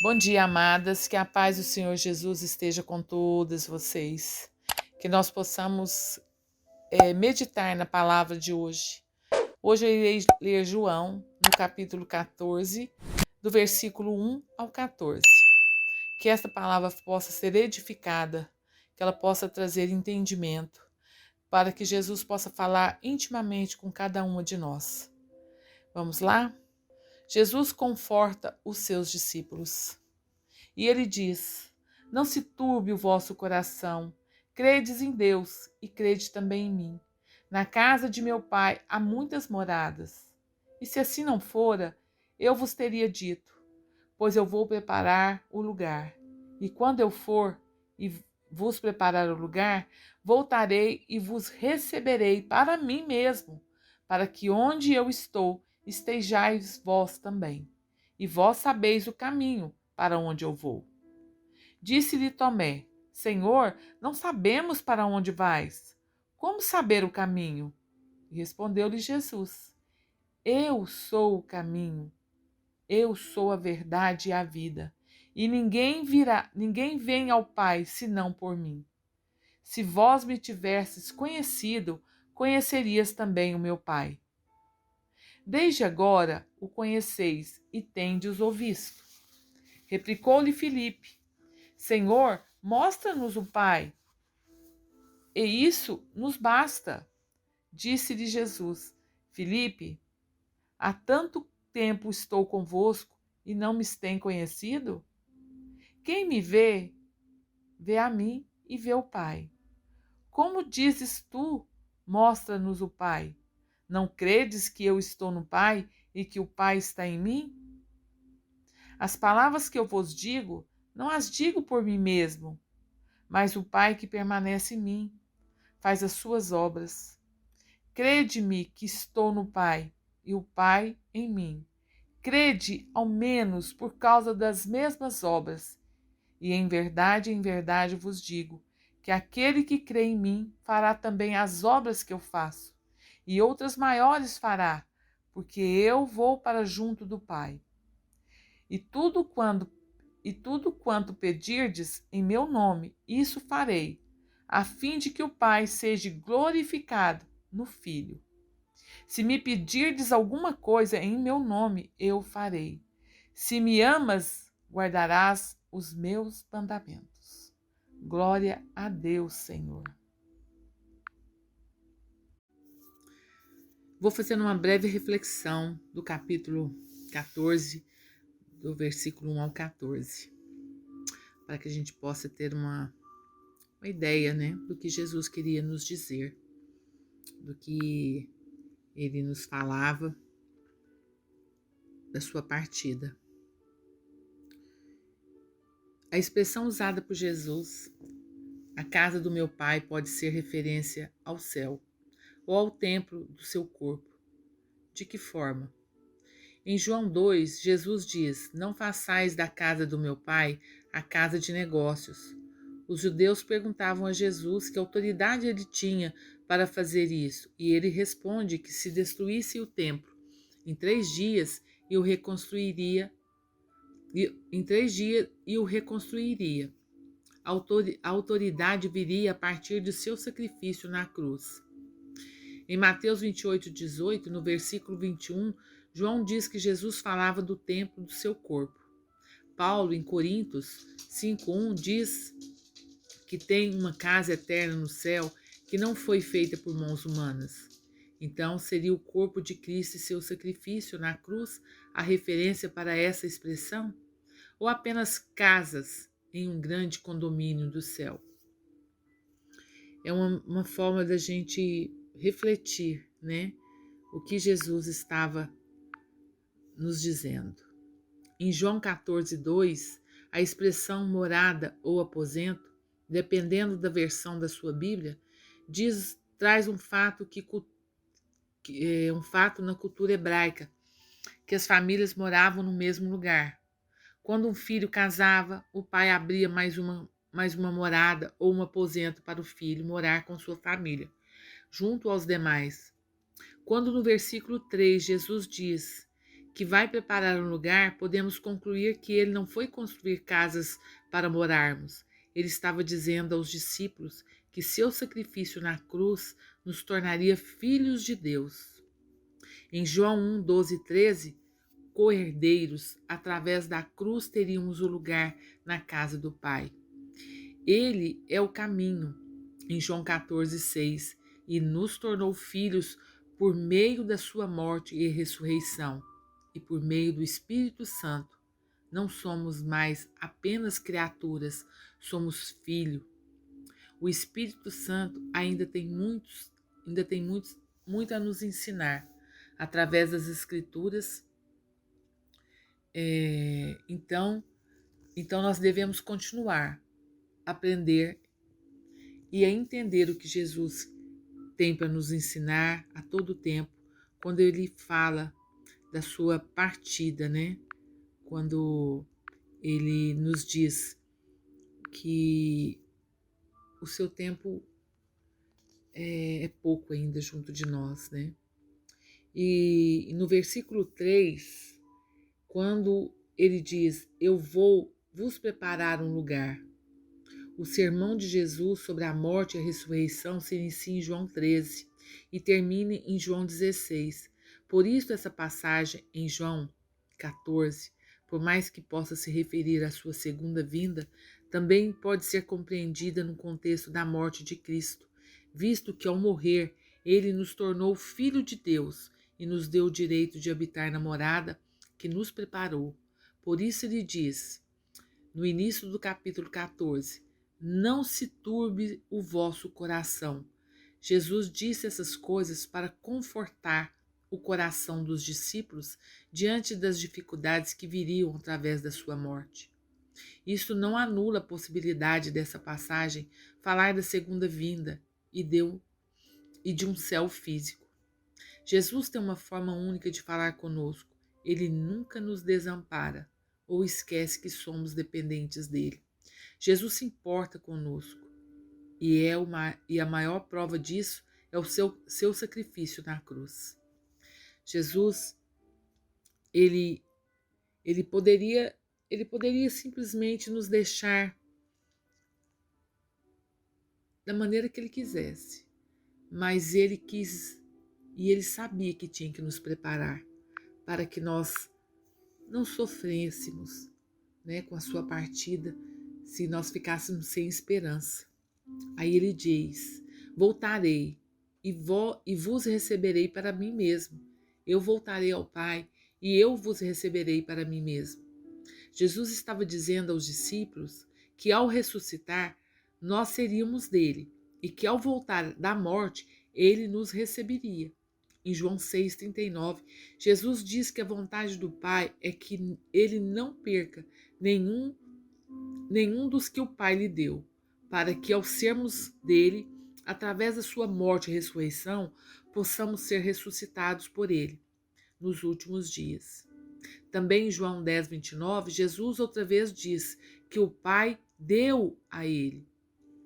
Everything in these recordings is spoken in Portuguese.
Bom dia, amadas. Que a paz do Senhor Jesus esteja com todas vocês. Que nós possamos meditar na palavra de hoje. Hoje eu irei ler João, no capítulo 14, do versículo 1 ao 14. Que esta palavra possa ser edificada, que ela possa trazer entendimento, para que Jesus possa falar intimamente com cada uma de nós. Vamos lá? Jesus conforta os seus discípulos. E ele diz: Não se turbe o vosso coração. Credes em Deus e crede também em mim. Na casa de meu pai há muitas moradas. E se assim não fora, eu vos teria dito, pois eu vou preparar o lugar. E quando eu for e vos preparar o lugar, voltarei e vos receberei para mim mesmo, para que onde eu estou estejais vós também. E vós sabeis o caminho para onde eu vou. Disse-lhe Tomé: Senhor, não sabemos para onde vais. Como saber o caminho? E respondeu-lhe Jesus: Eu sou o caminho, eu sou a verdade e a vida. E ninguém vem ao Pai senão por mim. Se vós me tivesses conhecido, conhecerias também o meu Pai. Desde agora o conheceis e tendes-o visto. Replicou-lhe Filipe: Senhor, mostra-nos o Pai, e isso nos basta. Disse-lhe Jesus: Filipe, há tanto tempo estou convosco e não me tem conhecido? Quem me vê, vê a mim e vê o Pai. Como dizes tu, mostra-nos o Pai? Não credes que eu estou no Pai e que o Pai está em mim? As palavras que eu vos digo, não as digo por mim mesmo, mas o Pai que permanece em mim faz as suas obras. Crede-me que estou no Pai e o Pai em mim. Crede, ao menos, por causa das mesmas obras. E em verdade vos digo, que aquele que crê em mim fará também as obras que eu faço, e outras maiores fará, porque eu vou para junto do Pai. E tudo quanto pedirdes em meu nome, isso farei, a fim de que o Pai seja glorificado no Filho. Se me pedirdes alguma coisa em meu nome, eu farei. Se me amas, guardarás os meus mandamentos. Glória a Deus, Senhor. Vou fazer uma breve reflexão do capítulo 14, do versículo 1 ao 14, para que a gente possa ter uma ideia, né, do que Jesus queria nos dizer, do que ele nos falava da sua partida. A expressão usada por Jesus, a casa do meu Pai, pode ser referência ao céu ou ao templo do seu corpo. De que forma? Em João 2, Jesus diz: Não façais da casa do meu Pai a casa de negócios. Os judeus perguntavam a Jesus que autoridade ele tinha para fazer isso, e ele responde que se destruísse o templo, em 3 dias e o reconstruiria. A autoridade viria a partir de seu sacrifício na cruz. Em Mateus 28:18, no versículo 21, João diz que Jesus falava do templo do seu corpo. Paulo, em Coríntios 5:1, diz que tem uma casa eterna no céu que não foi feita por mãos humanas. Então, seria o corpo de Cristo e seu sacrifício na cruz a referência para essa expressão? Ou apenas casas em um grande condomínio do céu? É uma forma da gente refletir, né, o que Jesus estava nos dizendo. Em João 14:2, a expressão morada ou aposento, dependendo da versão da sua Bíblia, traz um fato na cultura hebraica, que as famílias moravam no mesmo lugar. Quando um filho casava, o pai abria mais uma morada ou um aposento para o filho morar com sua família, junto aos demais. Quando no versículo 3 Jesus diz que vai preparar um lugar, podemos concluir que ele não foi construir casas para morarmos. Ele estava dizendo aos discípulos que seu sacrifício na cruz nos tornaria filhos de Deus. Em João 1, 12 e 13, co-herdeiros, através da cruz teríamos o lugar na casa do Pai. Ele é o caminho, em João 14, 6, e nos tornou filhos por meio da sua morte e ressurreição, e por meio do Espírito Santo. Não somos mais apenas criaturas, somos filhos. O Espírito Santo ainda tem muito a nos ensinar através das Escrituras. Então nós devemos continuar a aprender e a entender o que Jesus tem para nos ensinar a todo tempo, quando ele fala da sua partida, né? Quando ele nos diz que o seu tempo é pouco ainda junto de nós, né? E no versículo 3, quando ele diz: eu vou vos preparar um lugar. O sermão de Jesus sobre a morte e a ressurreição se inicia em João 13 e termina em João 16. Por isso essa passagem em João 14, por mais que possa se referir à sua segunda vinda, também pode ser compreendida no contexto da morte de Cristo, visto que ao morrer ele nos tornou filho de Deus e nos deu o direito de habitar na morada que nos preparou. Por isso ele diz, no início do capítulo 14, não se turbe o vosso coração. Jesus disse essas coisas para confortar o coração dos discípulos diante das dificuldades que viriam através da sua morte. Isso não anula a possibilidade dessa passagem falar da segunda vinda e de um céu físico. Jesus tem uma forma única de falar conosco. Ele nunca nos desampara ou esquece que somos dependentes dele. Jesus se importa conosco e a maior prova disso é o seu sacrifício na cruz. Jesus, ele poderia simplesmente nos deixar da maneira que ele quisesse, mas ele quis e ele sabia que tinha que nos preparar para que nós não sofrêssemos, né, com a sua partida, se nós ficássemos sem esperança. Aí ele diz: voltarei e vos receberei para mim mesmo. Eu voltarei ao Pai e eu vos receberei para mim mesmo. Jesus estava dizendo aos discípulos que ao ressuscitar, nós seríamos dele e que ao voltar da morte, ele nos receberia. Em João 6,39, Jesus diz que a vontade do Pai é que ele não perca nenhum dos que o Pai lhe deu, para que ao sermos dele, através da sua morte e ressurreição, possamos ser ressuscitados por ele nos últimos dias. Também em João 10,29, Jesus outra vez diz que o Pai deu a ele.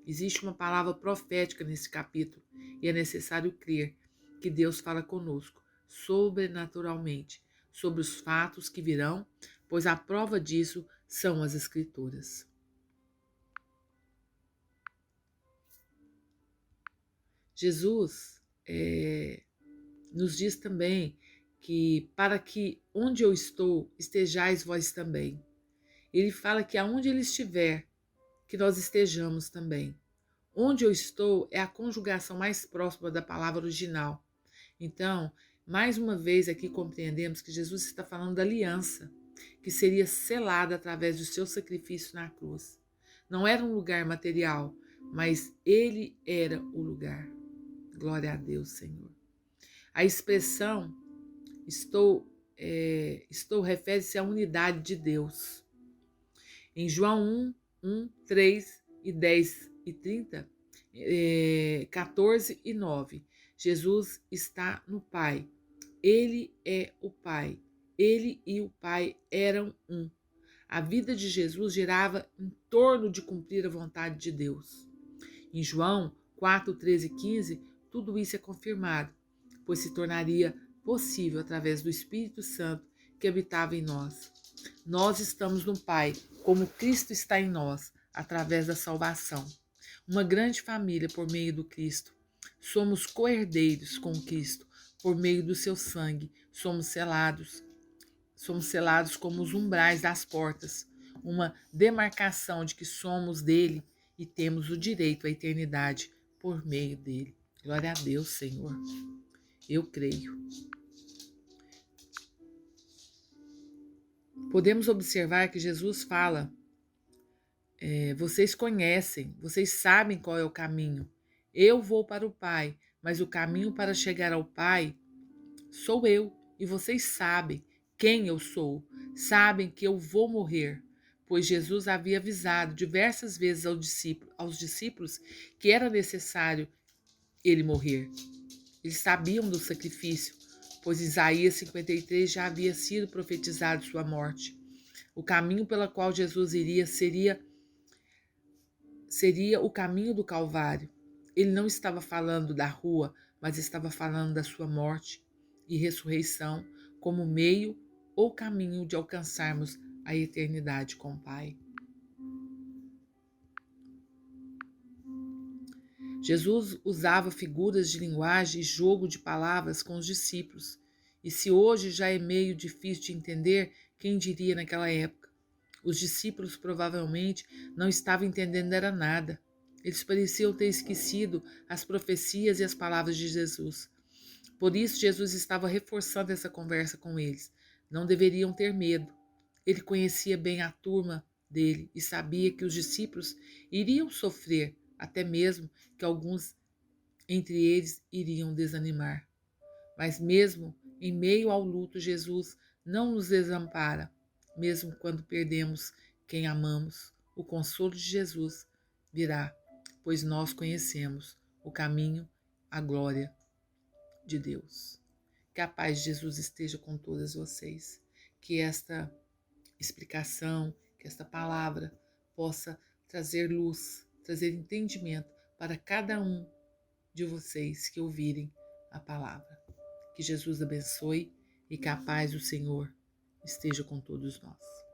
Existe uma palavra profética nesse capítulo e é necessário crer que Deus fala conosco sobrenaturalmente sobre os fatos que virão, pois a prova disso são as Escrituras. Jesus nos diz também que para que onde eu estou, estejais vós também. Ele fala que aonde ele estiver, que nós estejamos também. Onde eu estou é a conjugação mais próxima da palavra original. Então, mais uma vez aqui compreendemos que Jesus está falando da aliança, que seria selada através do seu sacrifício na cruz. Não era um lugar material, mas ele era o lugar. Glória a Deus, Senhor. A expressão estou refere-se à unidade de Deus. Em João 1, 3 e 10 e 30, 14 e 9, Jesus está no Pai. Ele é o Pai. Ele e o Pai eram um. A vida de Jesus girava em torno de cumprir a vontade de Deus. Em João 4, 13 e 15, tudo isso é confirmado, pois se tornaria possível através do Espírito Santo que habitava em nós. Nós estamos no Pai, como Cristo está em nós, através da salvação. Uma grande família por meio do Cristo. Somos co-herdeiros com Cristo, por meio do seu sangue. Somos selados como os umbrais das portas, uma demarcação de que somos dele e temos o direito à eternidade por meio dele. Glória a Deus, Senhor. Eu creio. Podemos observar que Jesus fala: vocês conhecem, vocês sabem qual é o caminho. Eu vou para o Pai, mas o caminho para chegar ao Pai sou eu, e vocês sabem quem eu sou, sabem que eu vou morrer, pois Jesus havia avisado diversas vezes aos discípulos que era necessário ele morrer. Eles sabiam do sacrifício, pois Isaías 53 já havia sido profetizado sua morte. O caminho pelo qual Jesus iria seria o caminho do Calvário. Ele não estava falando da rua, mas estava falando da sua morte e ressurreição como meio ou caminho de alcançarmos a eternidade com o Pai. Jesus usava figuras de linguagem e jogo de palavras com os discípulos. E se hoje já é meio difícil de entender, quem diria naquela época? Os discípulos provavelmente não estavam entendendo era nada. Eles pareciam ter esquecido as profecias e as palavras de Jesus. Por isso, Jesus estava reforçando essa conversa com eles. Não deveriam ter medo. Ele conhecia bem a turma dele e sabia que os discípulos iriam sofrer, até mesmo que alguns entre eles iriam desanimar. Mas mesmo em meio ao luto, Jesus não nos desampara, mesmo quando perdemos quem amamos. O consolo de Jesus virá, pois nós conhecemos o caminho, a glória de Deus. Que a paz de Jesus esteja com todas vocês. Que esta explicação, que esta palavra possa trazer luz, trazer entendimento para cada um de vocês que ouvirem a palavra. Que Jesus abençoe e que a paz do Senhor esteja com todos nós.